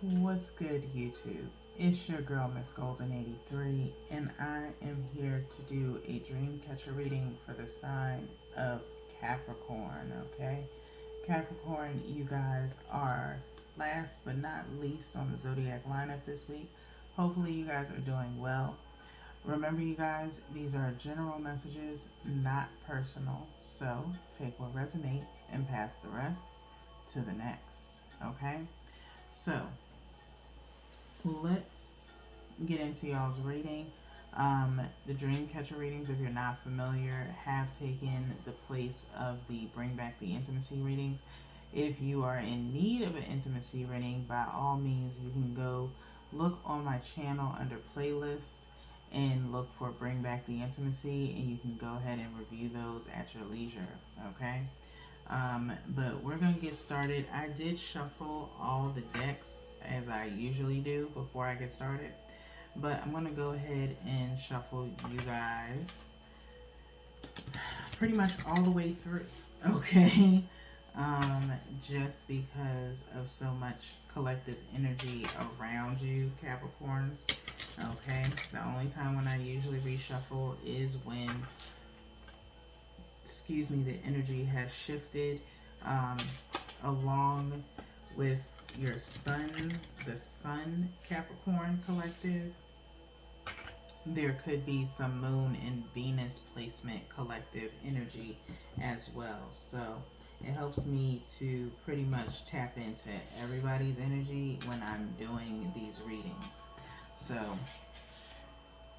What's good, YouTube? It's your girl, Miss Golden 83, and I am here to do a dream catcher reading for the sign of Capricorn. Okay, Capricorn, you guys are last but not least on the zodiac lineup this week. Hopefully, you guys are doing well. Remember, you guys, these are general messages, not personal. So take what resonates and pass the rest to the next. Okay, so let's get into y'all's reading. The Dreamcatcher readings, if you're not familiar, have taken the place of the Bring Back the Intimacy readings. If you are in need of an intimacy reading, by all means, you can go look on my channel under playlist and look for Bring Back the Intimacy, and you can go ahead and review those at your leisure. Okay. But we're going to get started. I did shuffle all the decks as I usually do before I get started. But I'm going to go ahead and shuffle you guys pretty much all the way through. Okay. Just because of so much collective energy around you, Capricorns. Okay. The only time when I usually reshuffle is when the energy has shifted along with your sun, the sun Capricorn collective. There could be some moon and Venus placement collective energy as well. So it helps me to pretty much tap into everybody's energy when I'm doing these readings. So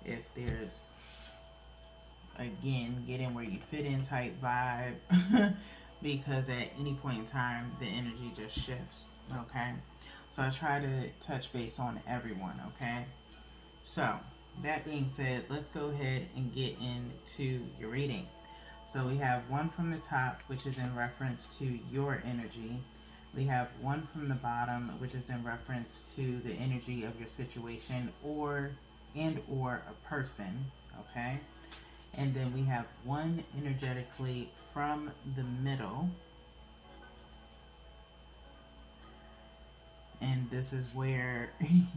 if there's, again, get in where you fit in type vibe, because at any point in time the energy just shifts. Okay, so I try to touch base on everyone. Okay, so that being said, let's go ahead and get into your reading. So we have one from the top, which is in reference to your energy. We have one from the bottom, which is in reference to the energy of your situation or a person. Okay, and then we have one energetically from the middle. And this is where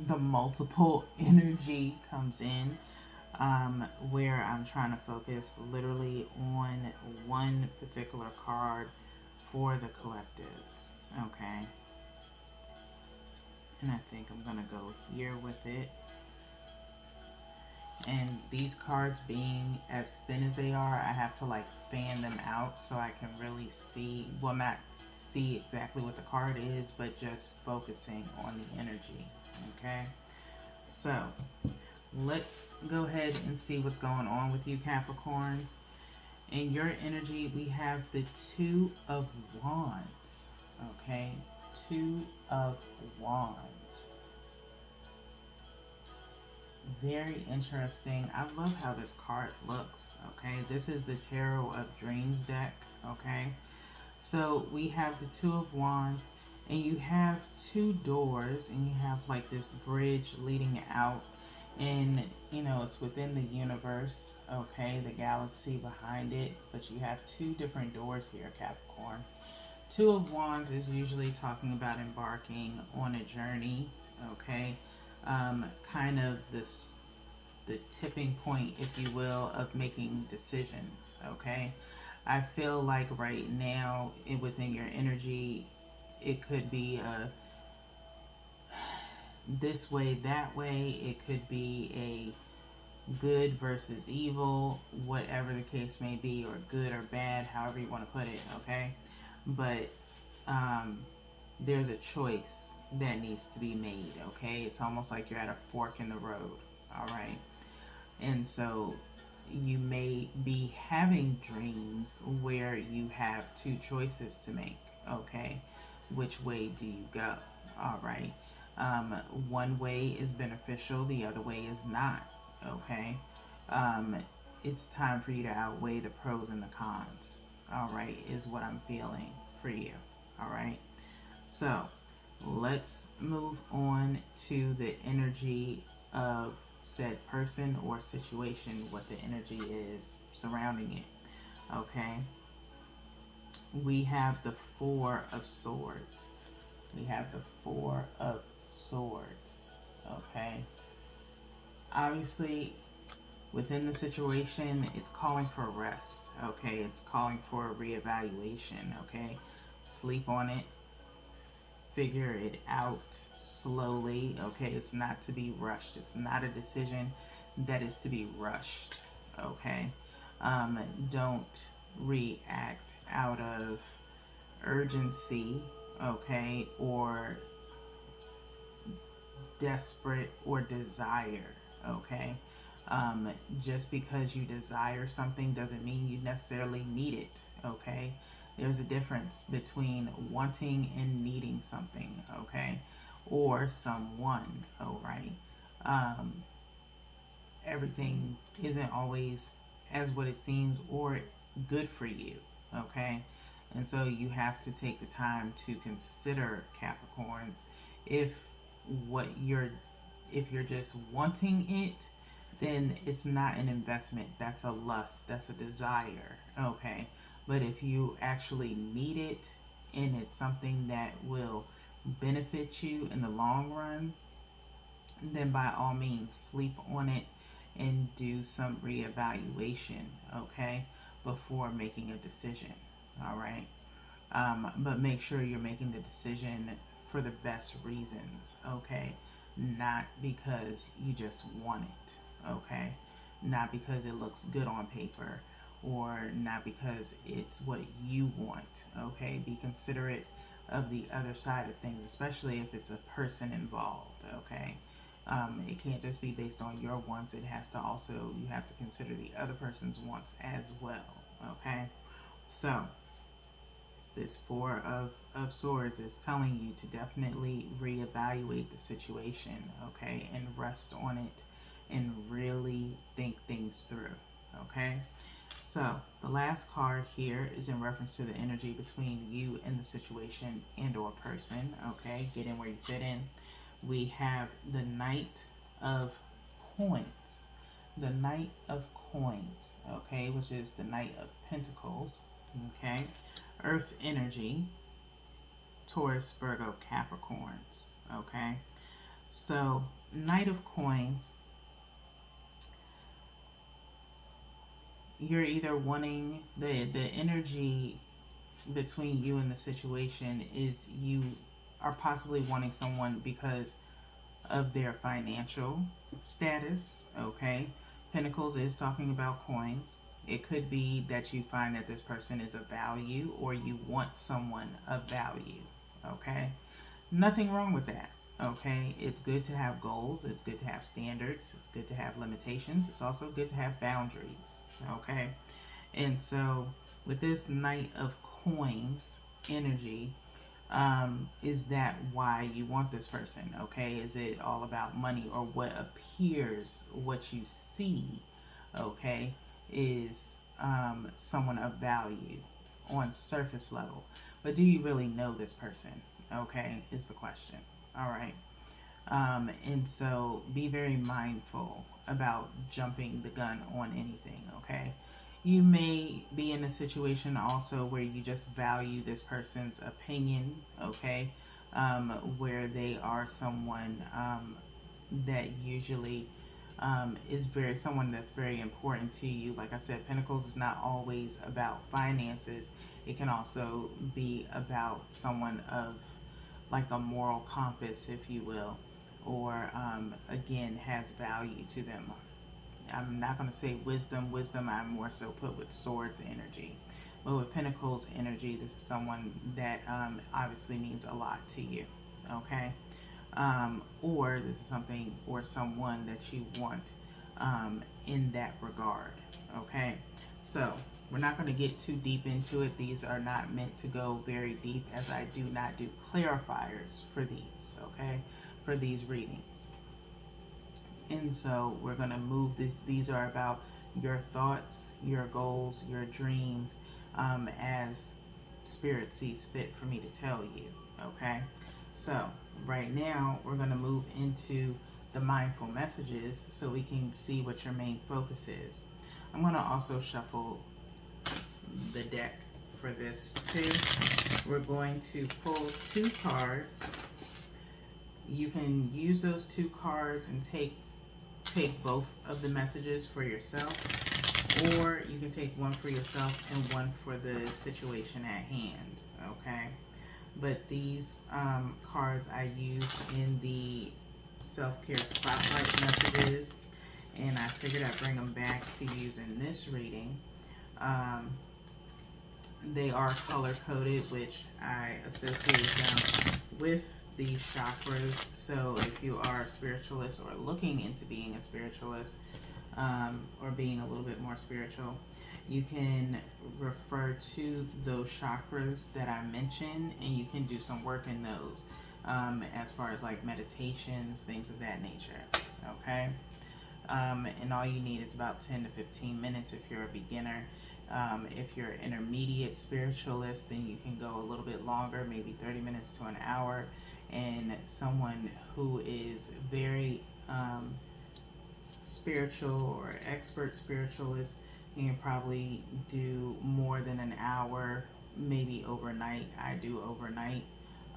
the multiple energy comes in, where I'm trying to focus literally on one particular card for the collective. Okay. And I think I'm going to go here with it. And these cards being as thin as they are, I have to like fan them out so I can really see, well, not see exactly what the card is, but just focusing on the energy. Okay, so let's go ahead and see what's going on with you, Capricorns. In your energy, we have the Two of Wands. Okay, Two of Wands. Very interesting. I love how this card looks. Okay, this is the Tarot of Dreams deck. Okay, so we have the Two of Wands, and you have two doors, and you have like this bridge leading out, and you know it's within the universe. Okay, the galaxy behind it, but you have two different doors here, Capricorn. Two of Wands is usually talking about embarking on a journey. Okay, kind of the tipping point, if you will, of making decisions. Okay, I feel like right now, within your energy, it could be a this way, that way. It could be a good versus evil, whatever the case may be, or good or bad, however you want to put it. Okay, but there's a choice that needs to be made. Okay, it's almost like you're at a fork in the road. All right, and so you may be having dreams where you have two choices to make. Okay, which way do you go? All right, one way is beneficial, the other way is not. Okay, um, it's time for you to outweigh the pros and the cons. All right, is what I'm feeling for you. All right, so let's move on to the energy of said person or situation, what the energy is surrounding it. Okay, we have the Four of Swords. We have the Four of Swords. Okay. Obviously, within the situation, it's calling for rest. Okay. It's calling for a reevaluation. Okay. Sleep on it. Figure it out slowly. Okay. It's not to be rushed. It's not a decision that is to be rushed. Okay. Don't react out of urgency, okay, or desperate or desire, okay. Just because you desire something doesn't mean you necessarily need it, okay. There's a difference between wanting and needing something, okay, or someone, all right. um, Everything isn't always as what it seems or good for you, okay? And so you have to take the time to consider, Capricorns, if what you're if you're just wanting it, then it's not an investment. That's a lust, that's a desire, okay? But if you actually need it and it's something that will benefit you in the long run, then by all means sleep on it and do some reevaluation, okay, before making a decision. All right. But make sure you're making the decision for the best reasons, okay? Not because you just want it, okay? Not because it looks good on paper, or not because it's what you want, okay? Be considerate of the other side of things, especially if it's a person involved, okay? It can't just be based on your wants. It has to also, you have to consider the other person's wants as well, okay? So, this Four of Swords is telling you to definitely reevaluate the situation, okay, and rest on it and really think things through, okay. So the last card here is in reference to the energy between you and the situation and or person, okay. Get in where you fit in. We have the Knight of Coins. The Knight of Coins, okay, which is the Knight of Pentacles, okay. Earth energy, Taurus, Virgo, Capricorns, okay. So Knight of Coins, you're either wanting the energy between you and the situation is you are possibly wanting someone because of their financial status, okay. Pentacles is talking about coins. It could be that you find that this person is of value or you want someone of value, okay. Nothing wrong with that, okay. It's good to have goals, it's good to have standards, it's good to have limitations, it's also good to have boundaries, okay. And so with this Knight of Coins energy, is that why you want this person, okay? Is it all about money, or what appears, what you see, okay, is someone of value on surface level? But do you really know this person, okay, is the question. All right. And so be very mindful about jumping the gun on anything, okay? You may be in a situation also where you just value this person's opinion, okay? Where they are someone that usually is very someone that's very important to you. Like I said, Pentacles is not always about finances. It can also be about someone of like a moral compass, if you will, or again has value to them. I'm not going to say wisdom. Wisdom, I'm more so put with swords energy. But with Pentacles energy, this is someone that obviously means a lot to you. Okay? Or this is something or someone that you want in that regard. Okay? So, we're not going to get too deep into it. These are not meant to go very deep, as I do not do clarifiers for these, okay? For these readings. And so we're going to move this. These are about your thoughts, your goals, your dreams, as Spirit sees fit for me to tell you, okay? So right now we're going to move into the mindful messages so we can see what your main focus is. I'm going to also shuffle the deck for this too. We're going to pull 2 cards. You can use those 2 cards and take both of the messages for yourself, or you can take one for yourself and one for the situation at hand. Okay, but these cards I used in the self-care spotlight messages, and I figured I'd bring them back to use in this reading. Um, they are color coded, which I associate them with the chakras. So if you are a spiritualist or looking into being a spiritualist, or being a little bit more spiritual, you can refer to those chakras that I mentioned, and you can do some work in those, as far as like meditations, things of that nature. Okay. And all you need is about 10 to 15 minutes if you're a beginner. If you're an intermediate spiritualist, then you can go a little bit longer, maybe 30 minutes to an hour. And someone who is very spiritual or expert spiritualist, you can probably do more than an hour, maybe overnight. I do overnight,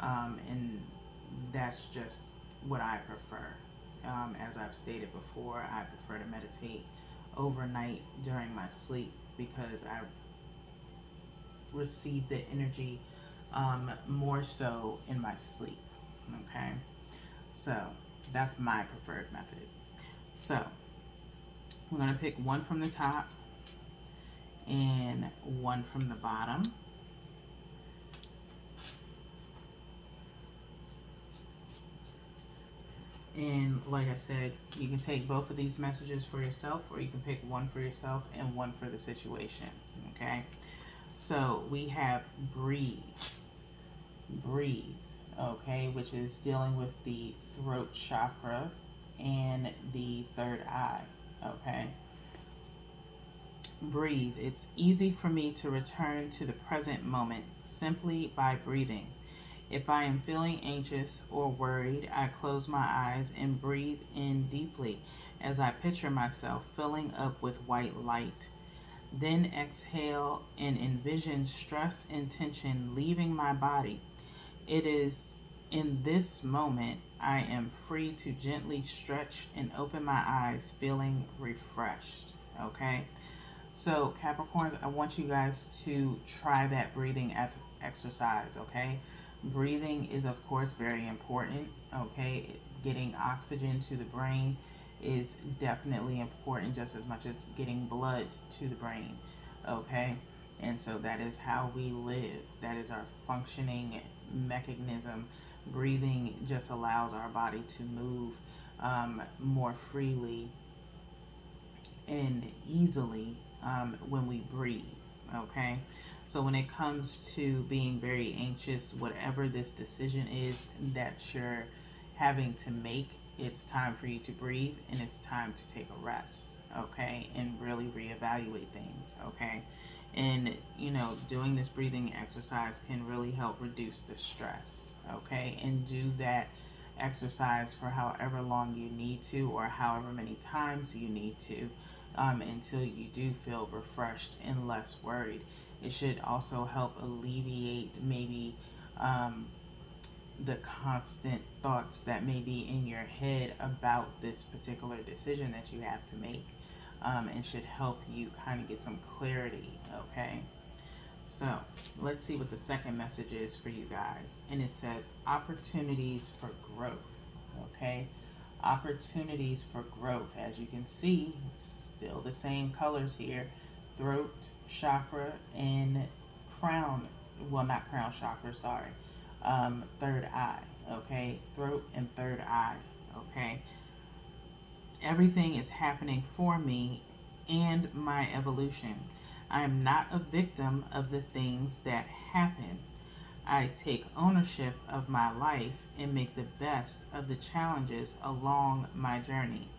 and that's just what I prefer. As I've stated before, I prefer to meditate overnight during my sleep because I receive the energy more so in my sleep. Okay, so that's my preferred method. So we're going to pick one from the top and one from the bottom. And like I said, you can take both of these messages for yourself, or you can pick one for yourself and one for the situation. Okay? So we have breathe. Breathe. Okay? Which is dealing with the throat chakra and the third eye. Okay? Breathe. It's easy for me to return to the present moment simply by breathing. If I am feeling anxious or worried, I close my eyes and breathe in deeply as I picture myself filling up with white light. Then exhale and envision stress and tension leaving my body. It is in this moment I am free to gently stretch and open my eyes, feeling refreshed. Okay? So, Capricorns, I want you guys to try that breathing exercise, okay? Breathing is, of course, very important, okay? Getting oxygen to the brain is definitely important just as much as getting blood to the brain, okay? And so that is how we live. That is our functioning mechanism. Breathing just allows our body to move more freely and easily when we breathe, okay? So when it comes to being very anxious, whatever this decision is that you're having to make, it's time for you to breathe and it's time to take a rest, okay? And really reevaluate things, okay? And, doing this breathing exercise can really help reduce the stress, okay? And do that exercise for however long you need to, or however many times you need to, until you do feel refreshed and less worried. It should also help alleviate maybe the constant thoughts that may be in your head about this particular decision that you have to make, and should help you kind of get some clarity, okay? So let's see what the second message is for you guys. And it says opportunities for growth, okay? Opportunities for growth. As you can see, still the same colors here: throat chakra and crown, well, not crown chakra, sorry, third eye, okay? Throat and third eye, okay? Everything is happening for me and my evolution. I am not a victim of the things that happen. I take ownership of my life and make the best of the challenges along my journey.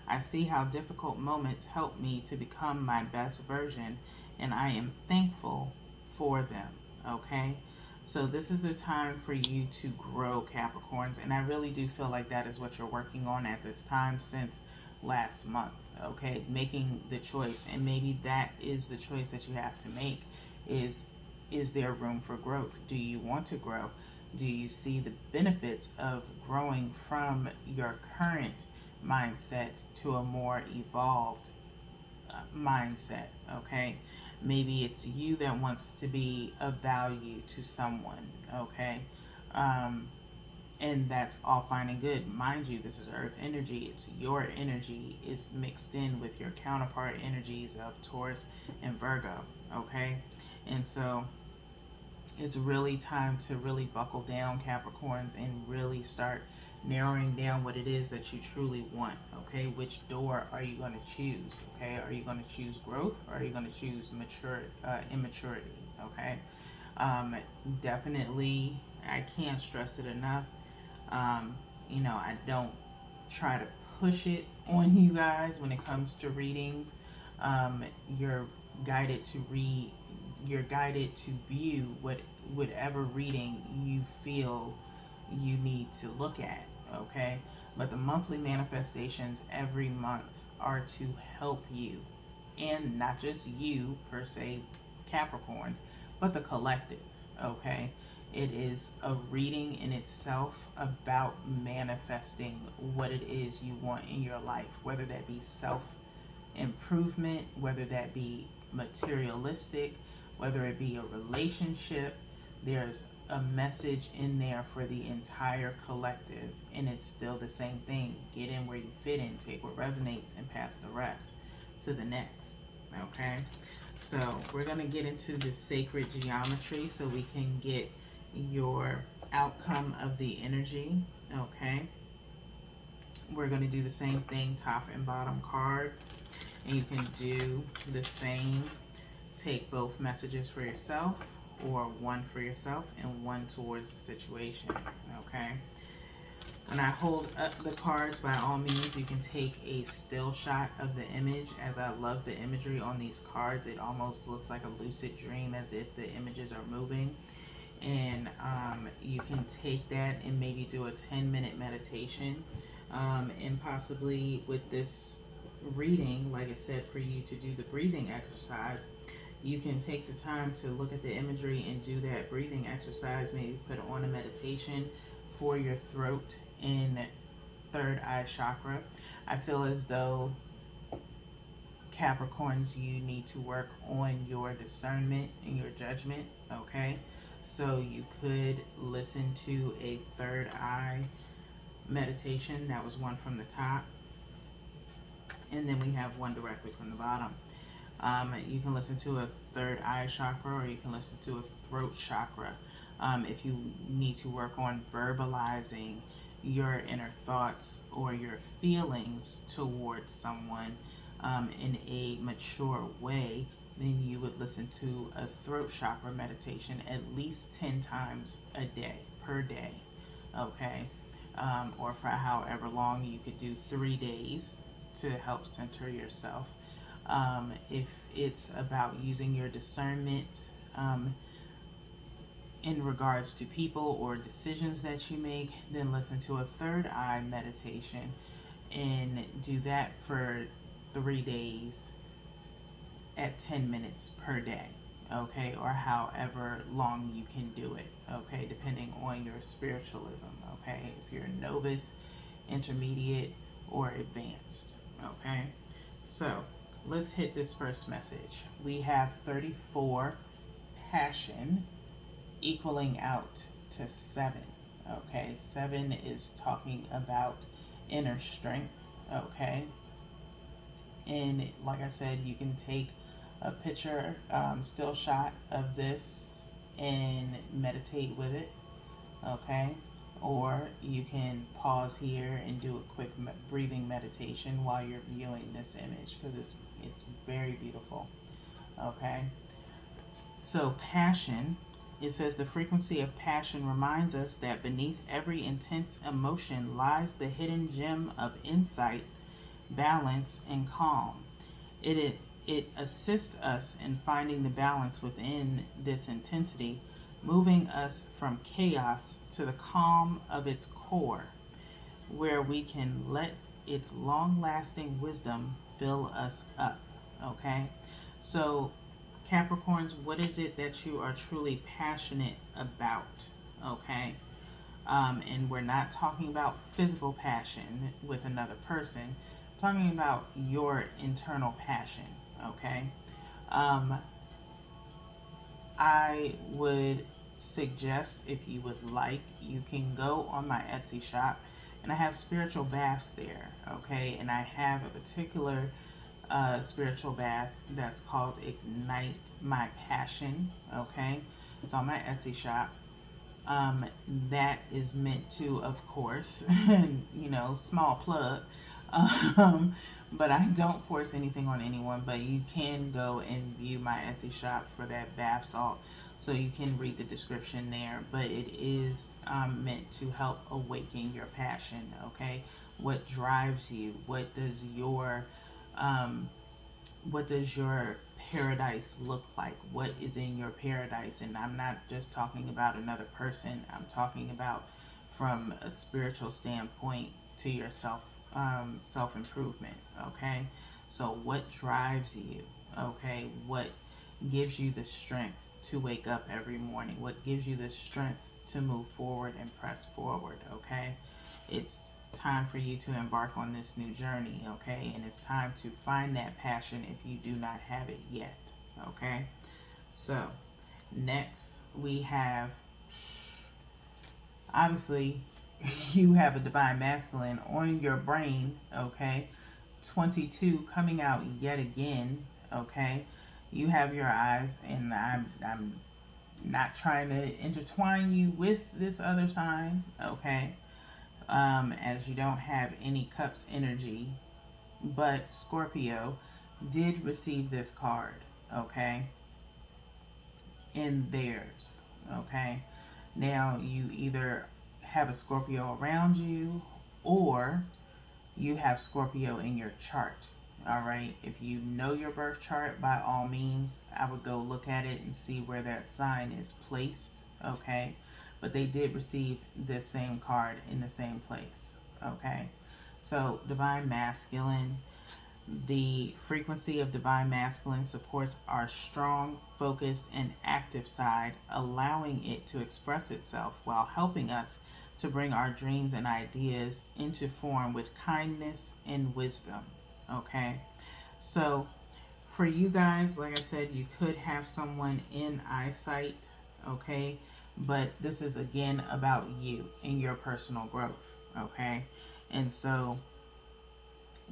I see how difficult moments help me to become my best version, and I am thankful for them, okay? So this is the time for you to grow, Capricorns, and I really do feel like that is what you're working on at this time since last month, okay? Making the choice, and maybe that is the choice that you have to make, is is there room for growth? Do you want to grow? Do you see the benefits of growing from your current mindset to a more evolved mindset? Okay, maybe it's you that wants to be of value to someone. Okay, um, and that's all fine and good. Mind you, this is earth energy. It's your energy is mixed in with your counterpart energies of Taurus and Virgo. Okay, and so it's really time to really buckle down, Capricorns, and really start narrowing down what it is that you truly want. Okay, which door are you going to choose? Okay, are you going to choose growth, or are you going to choose immaturity? Okay, um, definitely, I can't stress it enough. um, I don't try to push it on you guys when it comes to readings. You're guided to read. You're guided to view whatever reading you feel you need to look at. Okay, but the monthly manifestations every month are to help you, and not just you per se, Capricorns, but the collective. Okay, it is a reading in itself about manifesting what it is you want in your life, whether that be self improvement, whether that be materialistic, whether it be a relationship. There's a message in there for the entire collective, and it's still the same thing. Get in where you fit in, take what resonates, and pass the rest to the next. Okay, so we're going to get into the sacred geometry so we can get your outcome of the energy. Okay, we're going to do the same thing, top and bottom card, and you can do the same. Take both messages for yourself, or one for yourself and one towards the situation. Okay, when I hold up the cards, by all means, you can take a still shot of the image. As I love the imagery on these cards, it almost looks like a lucid dream, as if the images are moving. And you can take that and maybe do a 10-minute meditation. And possibly with this reading, like I said, for you to do the breathing exercise, you can take the time to look at the imagery and do that breathing exercise. Maybe put on a meditation for your throat and third eye chakra. I feel as though, Capricorns, you need to work on your discernment and your judgment. Okay, so you could listen to a third eye meditation. That was one from the top, and then we have one directly from the bottom. You can listen to a third eye chakra, or you can listen to a throat chakra. If you need to work on verbalizing your inner thoughts or your feelings towards someone in a mature way, then you would listen to a throat chakra meditation at least 10 times a day, per day. Okay, or for however long. You could do 3 days to help center yourself. If it's about using your discernment in regards to people or decisions that you make, then listen to a third eye meditation and do that for 3 days at 10 minutes per day. Okay, or however long you can do it. Okay, depending on your spiritualism. Okay, if you're a novice, intermediate, or advanced. Okay, so let's hit this first message. We have 34, passion, equaling out to 7. Okay, 7 is talking about inner strength. Okay, and like I said, you can take a picture, still shot of this and meditate with it. Okay, or you can pause here and do a quick breathing meditation while you're viewing this image, because it's very beautiful. Okay, so passion, it says the frequency of passion reminds us that beneath every intense emotion lies the hidden gem of insight, balance, and calm. It assists us in finding the balance within this intensity, moving us from chaos to the calm of its core, where we can let its long lasting wisdom fill us up. Okay? So, Capricorns, what is it that you are truly passionate about? Okay. And we're not talking about physical passion with another person, we're talking about your internal passion. Okay. Um, I would suggest, if you would like, you can go on my Etsy shop, and I have spiritual baths there. Okay. And I have a particular spiritual bath that's called Ignite My Passion. Okay. It's on my Etsy shop. um, that is meant to, of course, small plug. Um, but I don't force anything on anyone. But you can go and view my Etsy shop for that bath salt, so you can read the description there. But it is meant to help awaken your passion. Okay, what drives you? Um, what does your paradise look like? What is in your paradise? And I'm not just talking about another person. I'm talking about from a spiritual standpoint to yourself, self improvement. Okay, so what drives you? Okay, what gives you the strength to wake up every morning? What gives you the strength to move forward and press forward? Okay, it's time for you to embark on this new journey. Okay, and it's time to find that passion if you do not have it yet. Okay, so next we have, obviously, you have a divine masculine on your brain. Okay, 22 coming out yet again. Okay, you have your eyes, and I'm not trying to intertwine you with this other sign. Okay, as you don't have any cups energy, but Scorpio did receive this card. Okay, in theirs. Okay, now you either have a Scorpio around you, or you have Scorpio in your chart. All right, if you know your birth chart, by all means, I would go look at it and see where that sign is placed. Okay, but they did receive this same card in the same place. Okay, so divine masculine, the frequency of divine masculine supports our strong, focused, and active side, allowing it to express itself while helping us to bring our dreams and ideas into form with kindness and wisdom. Okay, so for you guys, like I said, you could have someone in eyesight. Okay, but this is again about you and your personal growth. Okay, and so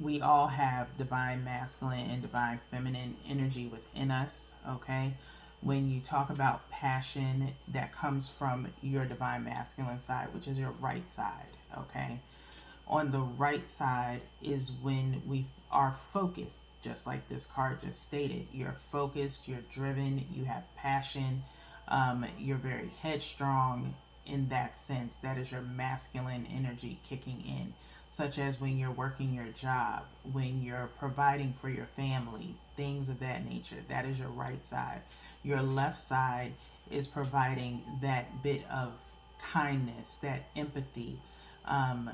we all have divine masculine and divine feminine energy within us. Okay, when you talk about passion, that comes from your divine masculine side, which is your right side. Okay, on the right side is when we are focused, just like this card just stated. You're focused, you're driven, you have passion, you're very headstrong. In that sense, that is your masculine energy kicking in, such as when you're working your job, when you're providing for your family, things of that nature. That is your right side. Your left side is providing that bit of kindness, that empathy, um,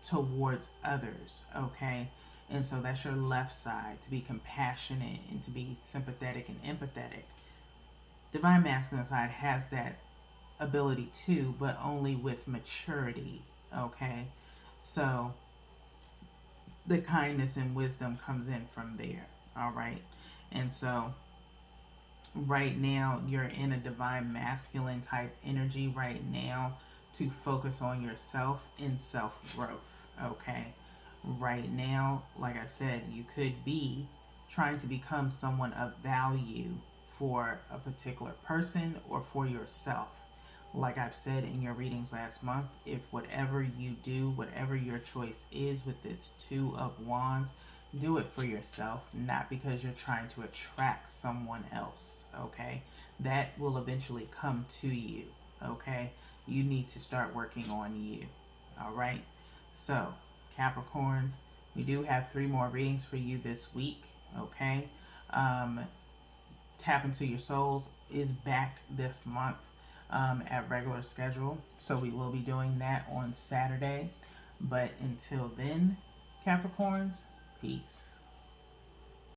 towards others. Okay, and so that's your left side, to be compassionate and to be sympathetic and empathetic. Divine masculine side has that ability too, but only with maturity. Okay, so the kindness and wisdom comes in from there. All right, and so right now you're in a divine masculine type energy right now, to focus on yourself and self growth. Okay, right now, like I said, you could be trying to become someone of value for a particular person or for yourself. Like I've said in your readings last month, if whatever you do, whatever your choice is with this Two of Wands, do it for yourself, not because you're trying to attract someone else. Okay, that will eventually come to you. Okay, you need to start working on you. All right, so Capricorns, we do have 3 more readings for you this week. Okay, um, Tap Into Your Souls is back this month, at regular schedule, so we will be doing that on Saturday. But until then, Capricorns, peace.